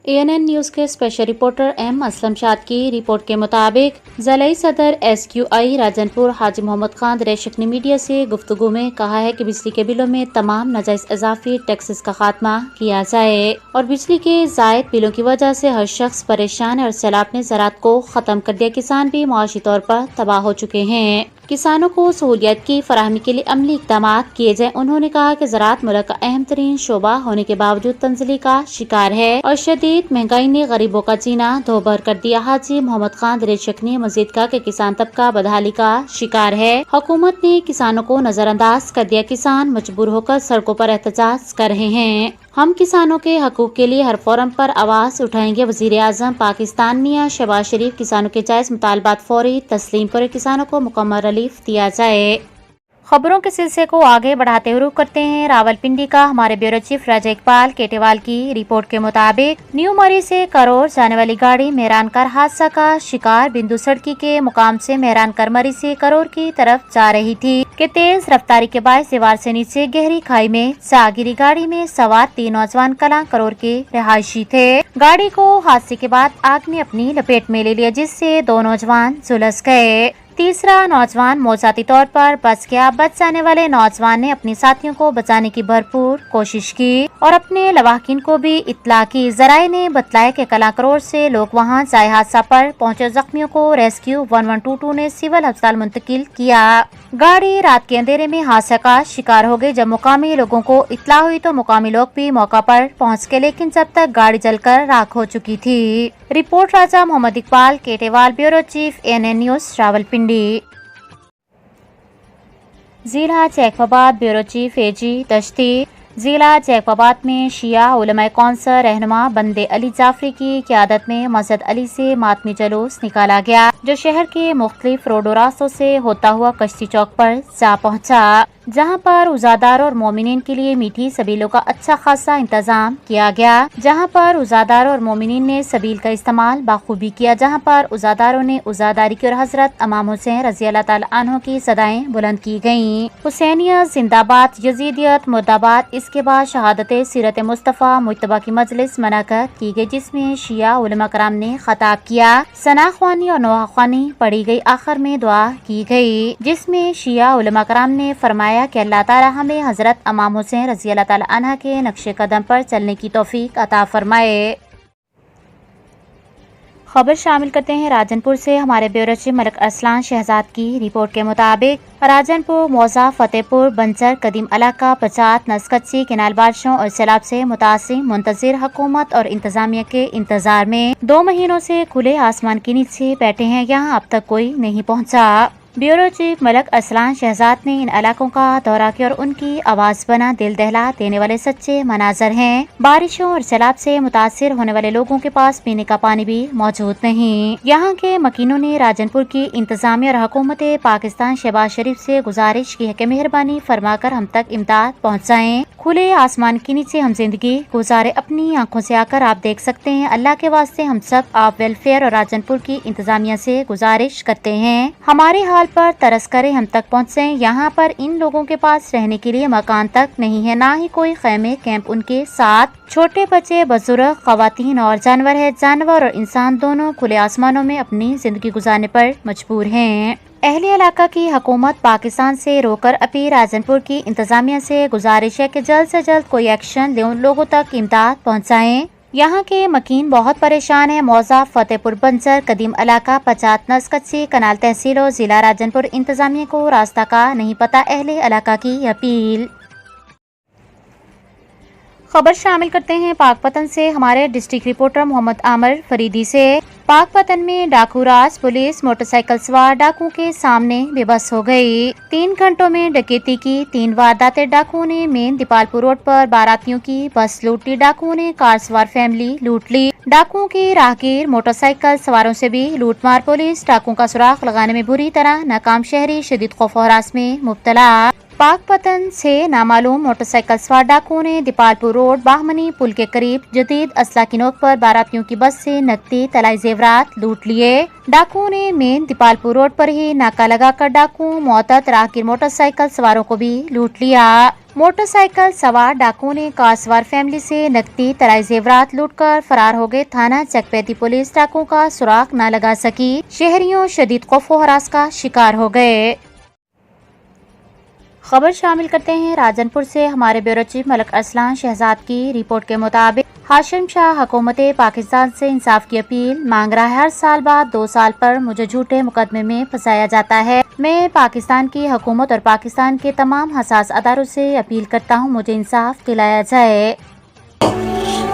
ANN news के special reporter M Aslam Shad की रिपोर्ट के मुताबिक ज़िला सदर SQI राजनपुर हाजी मोहम्मद खान दरेशक ने मीडिया से गुफ्तगू में कहा है कि बिजली के बिलों में तमाम नाजायज इजाफी टैक्सेस का खात्मा किया जाए और बिजली के जायद बिलों की वजह से हर शख्स परेशान है और सैलाब ने ज़राअत को ख़त्म कर दिया। किसान भी मुआशी तौर पर तबाह हो चुके हैं। किसानों को सहूलियत की फराहमी के लिए अमली इक़दाम किए जाए। उन्होंने कहा कि ज़राअत मुल्क का अहम तरीन शोबा होने के बावजूद तंजली का शिकार है और शदीद महंगाई ने गरीबों का जीना दोभर कर दिया। हाजी मोहम्मद खान दरेशक ने मजीद कहा कि किसान तबका बदहाली का शिकार है। हुकूमत ने किसानों को नजरअंदाज कर दिया। किसान मजबूर होकर सड़कों पर एहतजाज कर रहे हैं। हम किसानों के हकूक के लिए हर फोरम पर आवाज उठाएंगे। वजीर आजम पाकिस्तान मियां शहबाज शरीफ किसानों के जायज मुतालबात फौरी तस्लीम पर किसानों को मुकम्मल रिलीफ दिया जाए। खबरों के सिलसिले को आगे बढ़ाते हुए रुख करते हैं रावलपिंडी का। हमारे ब्यूरो चीफ राजा इकबाल केटेवाल की रिपोर्ट के मुताबिक न्यू मरी से करोर जाने वाली गाड़ी मेहरानकर हादसा का शिकार। बिंदु सड़की के मुकाम से मेहरानकर मरी से करोर की तरफ जा रही थी कि तेज रफ्तारी के बायस दीवार से नीचे गहरी खाई में जा गिरी। गाड़ी में सवार 3 नौजवान कलां करोर के रिहायशी थे। गाड़ी को हादसे के बाद आग ने अपनी लपेट में ले लिया, जिससे 2 नौजवान झुलस गए। तीसरा नौजवान मौजाती तौर पर बच गया। बच जाने वाले नौजवान ने अपने साथियों को बचाने की भरपूर कोशिश की और अपने लवाहिकीन को भी इत्तला की। जराये ने बतलाया कि कलां करोड़ से लोग वहां जाए हादसा पर पहुंचे। जख्मियों को रेस्क्यू 1122 ने सिविल अस्पताल मुंतकिल किया। गाड़ी रात के अंधेरे में हादसे का शिकार हो गई। जब मुकामी लोगों को इत्तला हुई तो मुकामी लोग भी मौका पर पहुंच गए, लेकिन जब तक गाड़ी जलकर राख हो चुकी थी। Report Raja Muhammad Iqbal Ketewal, bureau chief ANN news Rawalpindi. जिला Jacobabad, bureau chief AG Dashti. जिला जैकबाबाद में शिया उलमा कौंसल रहनुमा बंदे अली जाफरी की क़यादत में मस्जिद अली से मातमी जुलूस निकाला गया, जो शहर के मुख्तलिफ रोडो रास्तों से होता हुआ कश्ती चौक पर जा पहुंचा, जहां पर उजादार और मोमिनीन के लिए मीठी सबीलों का अच्छा खासा इंतजाम किया गया। जहां पर उजादार और मोमिनीन ने सबील का इस्तेमाल बाखूबी किया। जहां पर उजादारों ने उजादारी की और हजरत इमाम हुसैन रज़ी अल्लाह ताला अन्हु की सदाएं बुलंद की गयी। हुसैनियत जिंदाबाद, यजीदियत मुर्दाबाद। इसके बाद शहादत सीरत मुस्तफ़ा मुज्तबा की मजलिस मुनअक़द की गई, जिसमें शिया उलमा कराम ने खताब किया। सना ख्वानी और नोहा ख्वानी पढ़ी गई। आखिर में दुआ की गई, जिसमें शिया उलमा कराम ने फरमाया कि अल्लाह ताला हमें हजरत इमाम हुसैन रज़ी अल्लाह ताला अन्हा के नक्शे कदम पर चलने की तौफीक अता फरमाए। खबर शामिल करते हैं राजनपुर से। हमारे ब्यूरो चीफ मलिक अरसलान शहजाद की रिपोर्ट के मुताबिक राजनपुर, मौजा, फतेहपुर, बंजर, कदीम इलाका, बचात, नस्कच्ची, किनाल बारिशों और सैलाब से मुतासिर मुंतजिर हुकूमत और इंतजामिया के इंतजार में 2 महीनों से खुले आसमान के नीचे बैठे हैं। यहाँ अब तक कोई नहीं पहुँचा। ब्यूरो चीफ मलिक अरसलान शहजाद ने इन इलाकों का दौरा किया और उनकी आवाज बना दिल दहला देने वाले सच्चे मनाजर हैं। बारिशों और सैलाब से मुतासिर होने वाले लोगों के पास पीने का पानी भी मौजूद नहीं। यहाँ के मकीनों ने राजनपुर की इंतजामिया और हुकूमत पाकिस्तान शहबाज शरीफ से गुजारिश की है कि मेहरबानी फरमाकर हम तक इमदाद पहुँचाएं। खुले आसमान के नीचे हम जिंदगी गुजारे, अपनी आंखों से आकर आप देख सकते हैं। अल्लाह के वास्ते हम सब आप वेलफेयर और राजनपुर की इंतजामिया से गुजारिश करते हैं, हमारे हाल पर तरस करें, हम तक पहुँचे। यहाँ पर इन लोगों के पास रहने के लिए मकान तक नहीं है, ना ही कोई खैमे कैंप उनके साथ। छोटे बच्चे, बुजुर्ग, खवातीन और जानवर है। जानवर और इंसान दोनों खुले आसमानों में अपनी जिंदगी गुजारने पर मजबूर हैं। अहले इलाका की हुकूमत पाकिस्तान से रोकर अपनी राजनपुर की इंतजामिया से गुजारिश है कि जल्द से जल्द कोई एक्शन ले, उन लोगों तक इमदाद पहुँचाएं। यहाँ के मकीन बहुत परेशान है। मौजा, फतेहपुर, बंजर, कदीम इलाका, पचात, नस्कच्ची, कनाल तहसील और जिला राजनपुर इंतजामिया को रास्ता का नहीं पता। अहले इलाका की अपील। खबर शामिल करते हैं पाकपतन से। हमारे डिस्ट्रिक्ट रिपोर्टर मोहम्मद आमिर फरीदी से। पाकपतन में डाकू राज, पुलिस मोटरसाइकिल सवार डाकुओं के सामने बेबस हो गई। 3 घंटों में डकैती की 3 वारदातें। डाकुओं ने मेन दीपालपुर रोड पर बारातियों की बस लूट ली। डाकुओं ने कार सवार फैमिली लूट ली। डाकुओं की राहगीर मोटरसाइकिल सवारों से भी लूटमार। पुलिस डाकुओं का सुराग लगाने में बुरी तरह नाकाम। शहरी शदीद खौफ और हरास में मुब्तला। पाक पतन से नामालूम मोटरसाइकिल सवार डाकुओं ने दीपालपुर रोड बाहमनी पुल के करीब जदीद असला की नोक पर बारातियों की बस से नकदी तलाई जेवरात लूट लिए। डाकुओं ने मेन दीपालपुर रोड पर ही नाका लगाकर डाकुओं मोहतत राहगीर मोटरसाइकिल सवारों को भी लूट लिया। मोटरसाइकिल सवार डाकुओं ने कार सवार फैमिली से नकदी तलाई जेवरात लूटकर फरार हो गए। थाना चकपैती पुलिस डाकुओं का सुराग न लगा सकी। शहरियों शदीद खौफ व हरास का शिकार हो गए। खबर शामिल करते हैं राजनपुर से। हमारे ब्यूरो चीफ मलक अरसलान शहजाद की रिपोर्ट के मुताबिक हाशिम शाह हुकूमत पाकिस्तान से इंसाफ की अपील मांग रहा है। हर साल बाद 2 साल पर मुझे झूठे मुकदमे में फंसाया जाता है। मैं पाकिस्तान की हुकूमत और पाकिस्तान के तमाम हसास अदारों से अपील करता हूँ, मुझे इंसाफ दिलाया जाए।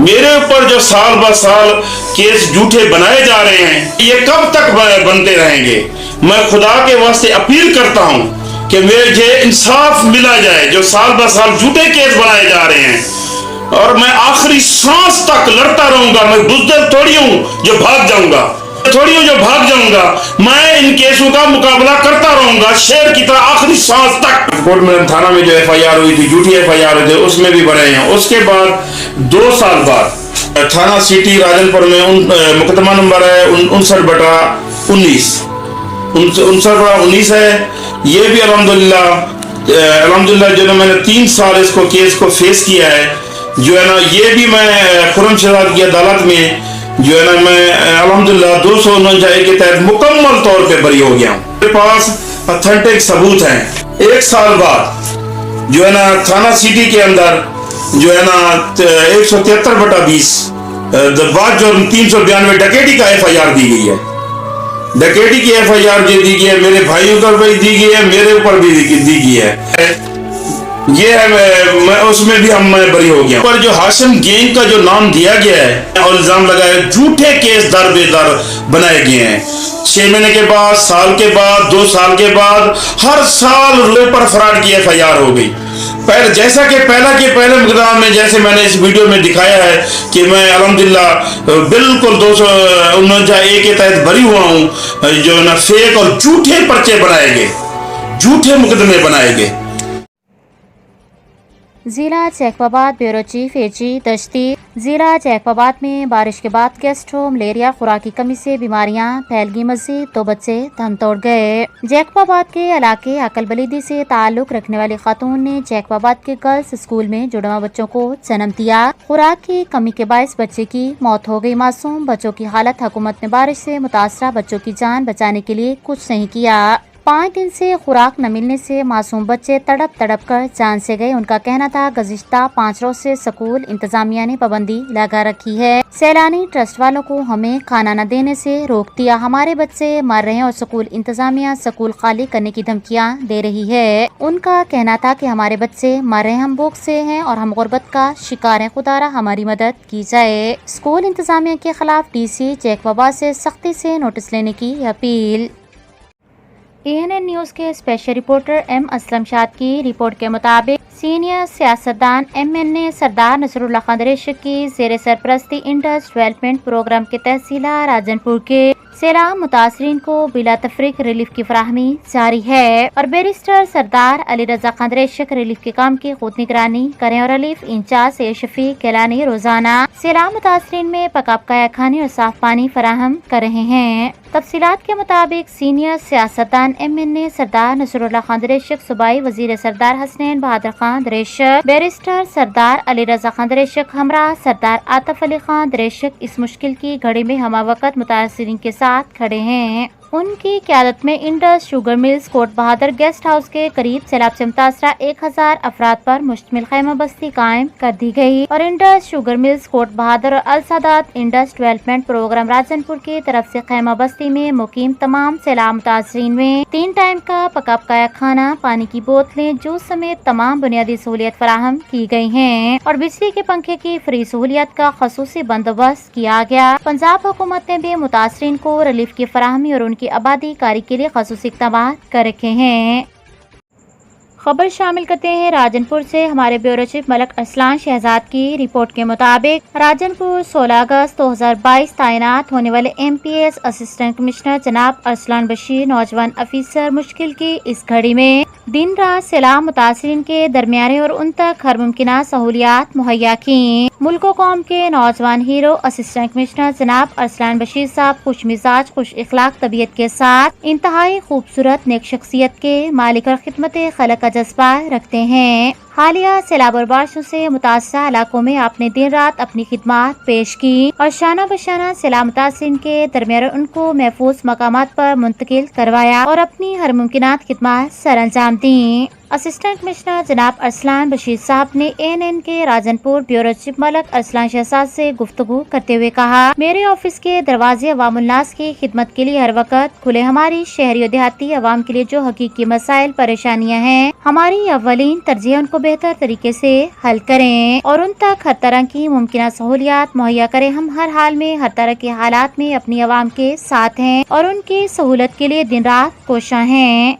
मेरे ऊपर जो साल ब साल केस झूठे बनाए जा रहे हैं, ये कब तक बनते रहेंगे? मैं खुदा के वास्ते अपील करता हूँ कि मुझे इंसाफ मिला जाए। जो साल ब साल झूठे केस बनाए जा रहे हैं और मैं आखिरी सांस तक लड़ता रहूंगा। मैं बुज़दिल थोड़ी हूँ जो भाग जाऊंगा, मैं इन केसों का मुकाबला करता रहूंगा शेर की तरह आखिरी सांस तक। कोर्ट में थाना में जो FIR हुई थी, झूठी FIR हुई थी, उसमें भी भरे हैं। उसके बाद 2 साल बाद थाना सिटी राजनपुर में मुकदमा नंबर है 59/19 है। ये भी अल्हम्दुलिल्लाह जो है मैंने 3 साल इसको केस को फेस किया है। जो है ना, ये भी मैं खुर्रम शहजाद की अदालत में जो है ना मैं अल्हम्दुलिल्लाह 249 के तहत मुकम्मल तौर पे बरी हो गया हूँ। मेरे पास ऑथेंटिक सबूत हैं। 1 साल बाद जो है ना थाना सिटी के अंदर जो है ना 173/20 बाद जो 392 डकैती का FIR दी गई है। डकैती की FIR जो दी गई है, मेरे भाइयों पर भी दी गई है, मेरे ऊपर भी दी गई है। ये मैं उसमें भी मैं बरी हो गया। पर जो हाशिम गैंग का जो नाम दिया गया है और इल्जाम लगाया, झूठे केस दर बेदर बनाए गए हैं। 6 महीने के बाद, साल के बाद, 2 साल के बाद, हर साल पर फ्रॉड की FIR हो गई। जैसा कि पहले मुकदमा में जैसे मैंने इस वीडियो में दिखाया है कि मैं अल्हम्दुलिल्लाह बिल्कुल 249A के तहत बरी हुआ हूँ। जो ना फेक और झूठे पर्चे बनाए गए, झूठे मुकदमे बनाए गए। जिला Jacobabad bureau chief AG Dashti. जिला जैकबाबाद में बारिश के बाद गेस्ट होम मलेरिया खुराक की कमी से बीमारियां फैल गई। मजीद 2 बच्चे दम तोड़ गए। जैकबाबाद के इलाके अकल बलीदी से ताल्लुक रखने वाली खातून ने जैकबाबाद के गर्ल्स स्कूल में जुड़वा बच्चों को जन्म दिया। खुराक की कमी के बायस बच्चे की मौत हो गई। मासूम बच्चों की हालत, हुकूमत ने बारिश से मुतासरा बच्चों की जान बचाने के लिए कुछ नहीं किया। 5 दिन से खुराक न मिलने से मासूम बच्चे तड़प कर जान से गए। उनका कहना था गुज़िश्ता 5 रोज से स्कूल इंतजामिया ने पाबंदी लगा रखी है। सैलानी ट्रस्ट वालों को हमें खाना न देने से रोक दिया। हमारे बच्चे मर रहे हैं और स्कूल इंतजामिया स्कूल खाली करने की धमकियां दे रही है। उनका कहना था कि हमारे बच्चे मर रहे हैं, हम भूख से हैं और हम गुर्बत का शिकार हैं, खुदारा हमारी मदद की जाए। स्कूल इंतजामिया के खिलाफ DC जैकबाबाद से सख्ती से नोटिस लेने की अपील। ANN न्यूज़ के special reporter M Aslam Shad की रिपोर्ट के मुताबिक सीनियर सियासतदान MNA सरदार नसरुल्लाह खान दरेशिक की ज़ेर सरपरस्ती इंडस डेवलपमेंट प्रोग्राम के तहसीला राजनपुर के सैलाब मुतासरीन को बिला तफरीक रिलीफ की फराहमी जारी है और बैरिस्टर सरदार अली रजा खान दरेशिक रिलीफ के काम की खुद निगरानी करें और रिलीफ इंचार्ज शफीक कैलानी रोजाना सैलाब मुतासरीन में पकाया खाने और साफ पानी फराहम कर रहे हैं। तफसीलात के मुताबिक सीनियर सियासतदान MNA सरदार नसरुल्लाह खान दरेशिक, सूबाई वजीर सरदार हसनैन बहादुर खान दरेशिक, बैरिस्टर सरदार अली रजा खान दरेशिक हमरा सरदार आतिफ अली खान दरेशिक इस मुश्किल की घड़ी में हमावक्त मुतासरीन के साथ खड़े हैं। उनकी क़यादत में इंडस शुगर मिल्स कोट बहादुर गेस्ट हाउस के करीब सैलाब से मुतासरा 1000 अफराद पर मुश्तमिल खैमा बस्ती कायम कर दी गई और Indus sugar mills Kot Bahadur और Al Sadat Indus development program Rajanpur की तरफ से खैमा बस्ती में मुकीम तमाम सैलाब मुतासरीन में 3 टाइम का पकाया खाना, पानी की बोतलें, जूस समेत तमाम बुनियादी सहूलियत फराहम की गयी है और बिजली के पंखे की फ्री सहूलियत का खसूसी बंदोबस्त किया गया। पंजाब हुकूमत ने भी मुतासरीन को रिलीफ की फराहमी और की आबादी कारी के लिए खसूसी इक़दाम कर रखे हैं। खबर शामिल करते हैं राजनपुर से। हमारे ब्यूरो चीफ मलक अरसलान शहजाद की रिपोर्ट के मुताबिक राजनपुर 16 अगस्त 2022 तैनात होने वाले MPS असिस्टेंट कमिश्नर जनाब अरसलान बशीर नौजवान अफीसर मुश्किल की इस घड़ी में दिन रात सैलाब मुतासरीन के दरमियाने और उन तक हर मुमकिन सहूलियात मुहैया की। मुल्क व कौम के नौजवान हीरो असिस्टेंट कमिश्नर जनाब अरसलान बशीर साहब खुश मिजाज, खुश इखलाक तबीयत के साथ इंतहाई खूबसूरत नेक शख्सियत के मालिक और खिदमत खलक का जज्बा रखते हैं। हालिया सैलाब और बारिशों से मुतासरा इलाकों में आपने दिन रात अपनी खिदमत पेश की और शाना बशाना सैलाब मुतासरीन के दरमियान उनको महफूज मकामात पर मुंतकिल करवाया और अपनी हर मुमकिन खिदमत सर अंजाम दी। असिस्टेंट कमिश्नर जनाब अरसलान बशीर साहब ने ANN के राजनपुर ब्यूरो चीफ मलक अरसलान शहजाद से गुफ्तगू करते हुए कहा, मेरे ऑफिस के दरवाजे अवामुन्नास की खिदमत के लिए हर वक्त खुले। हमारी शहरी और देहाती अवाम के लिए जो हकीकी मसाइल परेशानियां हैं, हमारी अव्वलीन तरजीह उनको बेहतर तरीके से हल करें और उन तक हर तरह की मुमकिन सहूलियात मुहैया करें। हम हर हाल में हर तरह के हालात में अपनी अवाम के साथ हैं और उनकी सहूलत के लिए दिन रात कोशिश हैं।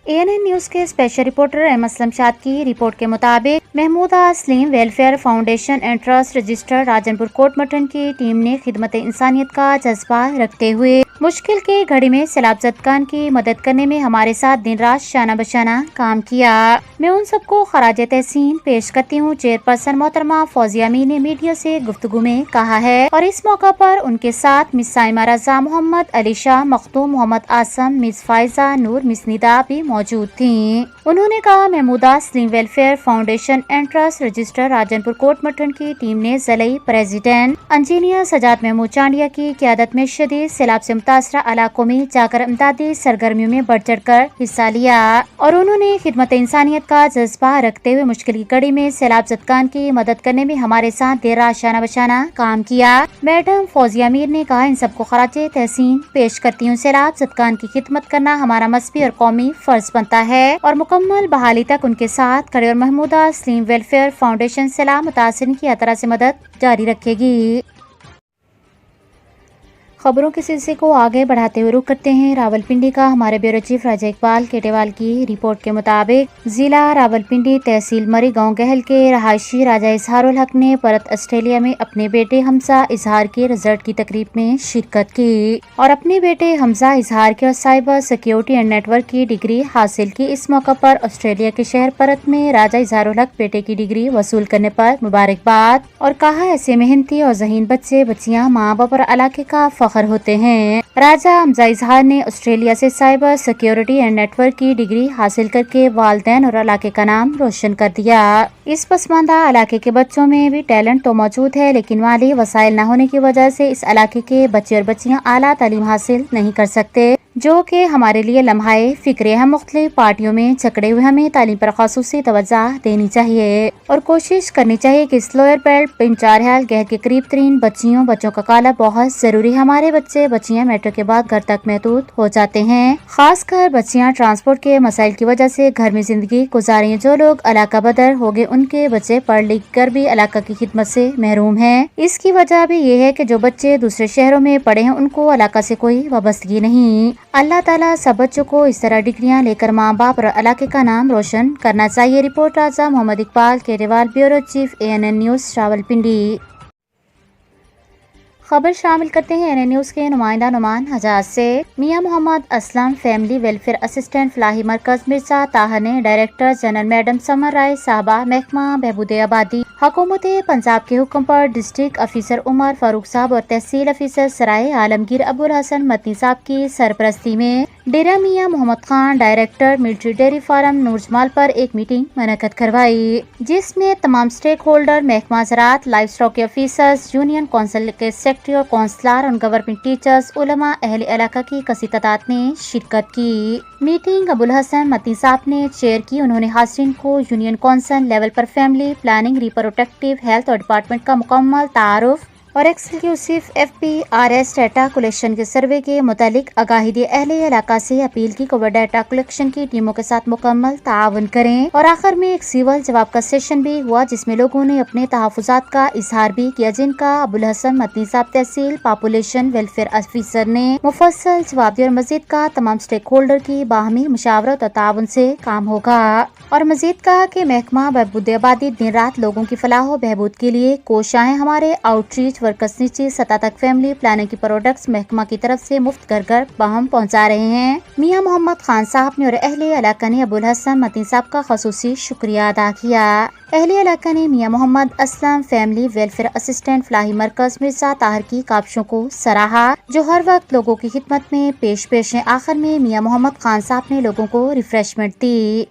ANN न्यूज के special reporter M Aslam Shad की रिपोर्ट के मुताबिक Mahmooda Aslim welfare foundation and trust registered Rajanpur Kot Mithan की टीम ने खिदमत इंसानियत का जज्बा रखते हुए मुश्किल की घड़ी में सैलाब ज़दगान की मदद करने में हमारे साथ दिन रात शाना बशाना काम किया। मैं उन सबको खराज तहसीन पेश करती हूँ। चेयरपर्सन मोहतरमा फौजिया अमीन ने मीडिया से गुफ्तगू में कहा है और इस मौका पर उनके साथ miss Saima Raza, Muhammad Ali Shah Makhdoom, Muhammad Asim, miss Faiza Noor, miss Nida भी मौजूद थी। उन्होंने कहा, Mahmooda Aslim welfare foundation and trust register Rajanpur Kot Mithan की टीम ने ज़िले प्रेसिडेंट इंजीनियर सजाद महमूद चांडिया की क़यादत में शदीद सैलाब से मुतासरा इलाकों में जाकर इमदादी सरगर्मियों में बढ़ चढ़ कर हिस्सा लिया और उन्होंने खिदमत इंसानियत का जज्बा रखते हुए मुश्किल की कड़ी में सैलाब ज़दगान की मदद करने में हमारे साथ देर रात शाना बशाना काम किया। मैडम फौजिया अमीर ने कहा, इन सबको खराज तहसीन पेश करती हूँ। सैलाब ज़दगान की खिदमत करना हमारा मजहबी और कौमी फर्ज बनता है और मुकम्मल बहाली तक उनके साथ खड़े और महमूदा अस्लीम वेलफेयर फाउंडेशन सैलाब मुतासरीन की हर तरह से मदद जारी रखेगी। खबरों के सिलसिले को आगे बढ़ाते हुए रुख करते हैं रावलपिंडी का। हमारे ब्यूरो चीफ राजा इकबाल केटेवाल की रिपोर्ट के मुताबिक जिला रावलपिंडी तहसील मरी गांव गहल के रहायशी राजा इजहारुल हक ने परत ऑस्ट्रेलिया में अपने बेटे हमजा इजहार के रिजल्ट की तकरीब में शिरकत की और अपने बेटे हमजा इजहार के साइबर सिक्योरिटी एंड नेटवर्क की डिग्री हासिल की। इस मौका पर ऑस्ट्रेलिया के शहर परत में राजा इजहारुल हक बेटे की डिग्री वसूल करने पर मुबारकबाद और कहा, ऐसे मेहनती और ज़हीन बच्चे बच्चियां माँ बाप और इलाके का फख्र होते हैं। राजा हमजा इजहार ने ऑस्ट्रेलिया से साइबर सिक्योरिटी एंड नेटवर्क की डिग्री हासिल करके वालिदैन और इलाके का नाम रोशन कर दिया। इस पसमानदा इलाके के बच्चों में भी टैलेंट तो मौजूद है, लेकिन माली वसाइल न होने की वजह से इस इलाके के बच्चे और बच्चियां आला तालीम हासिल नहीं कर सकते, जो कि हमारे लिए लम्हाए फिक्रे। हम मुख्तलिफ पार्टियों में जकड़े हुए हमें तालीम पर खासूसी तवज्जो देनी चाहिए और कोशिश करनी चाहिए कि इस लोअर बेल्ट पिन 4 हाल गहर के करीब तरीन बच्चों का काला बहुत जरूरी है। हमारे बच्चे बच्चियां मेट्रो के बाद घर तक महदूद हो जाते हैं, खासकर बच्चियां ट्रांसपोर्ट के मसाइल की वजह से घर में जिंदगी गुजारी। जो लोग इलाका बदर हो गए उनके बच्चे पढ़ लिख कर भी इलाका की खिदमत से महरूम हैं। इसकी वजह भी ये है कि जो बच्चे दूसरे शहरों में पढ़े हैं उनको इलाका से कोई वाबस्तगी नहीं। अल्लाह ताला सब बच्चों को इस तरह डिग्रियां लेकर माँ बाप और इलाके का नाम रोशन करना चाहिए। Report Raja Muhammad Iqbal Ketewal, bureau chief ANN news Rawalpindi. खबर शामिल करते हैं ANN न्यूज के नुमाइंदा नुमान हजाज से। Mian Muhammad Aslam family welfare assistant फलाही मरकज मिर्जा ताहर ने director general madam Samar Rai साहबा महकमा बहबूद आबादी हुकूमत पंजाब के हुक्म पर डिस्ट्रिक्ट ऑफिसर उमर फारूक साहब और तहसील ऑफिसर सराय आलमगीर अबुल हसन मदनी साहब की सरपरस्ती में Dera Mian Muhammad Khan director military dairy farm Noorjamal पर एक मीटिंग मुनक्कद करवाई, जिसमें तमाम स्टेक होल्डर महकमा ज़राअत, लाइफ स्टॉक के ऑफिसर्स, यूनियन काउंसिल के सेक्रेटरी और काउंसलर और गवर्नमेंट टीचर्स, उलमा, अहले इलाका की कसी तादाद ने शिरकत की। मीटिंग अबुल हसन मदनी साहब ने चेयर की। उन्होंने हाज़रीन को यूनियन काउंसिल लेवल पर फैमिली प्लानिंग, रिप्रोडक्टिव हेल्थ और डिपार्टमेंट का मुकम्मल तारुफ और एक्सक्लूसिव FPRS डाटा कलेक्शन के सर्वे के मुतालिक आगाही दी। अहले इलाका से अपील की कोविड डाटा कलेक्शन की टीमों के साथ मुकम्मल ताउन करें और आखिर में एक सिविल जवाब का सेशन भी हुआ, जिसमें लोगों ने अपने तहफ़्फ़ुज़ात का इजहार भी किया, जिनका अबुल हसन मदनी साहब तहसील पॉपुलेशन वेलफेयर ऑफिसर ने मुफस्सल जवाब दिया और मजीद का तमाम स्टेक होल्डर की बाहमी मुशावरत और ताउन से काम होगा और मजीद कहा कि महकमा बहबूद आबादी दिन रात लोगों की फलाह व बहबूद के लिए कोशिश है। हमारे आउटरीच ورکرز نیچے سطح تک فیملی پلاننگ کی پروڈکٹس محکمہ کی طرف سے مفت گھر گھر باہم پہنچا رہے ہیں۔ میاں محمد خان صاحب نے اور اہل علاقہ نے ابو الحسن متین صاحب کا خصوصی شکریہ ادا کیا۔ اہل علاقہ نے میاں محمد اسلم فیملی ویلفیئر اسسٹنٹ فلاحی مرکز مرزا طاہر کی کاوشوں کو سراہا، جو ہر وقت لوگوں کی خدمت میں پیش ہیں۔ آخر میں میاں محمد خان صاحب نے لوگوں کو ریفریشمنٹ دی۔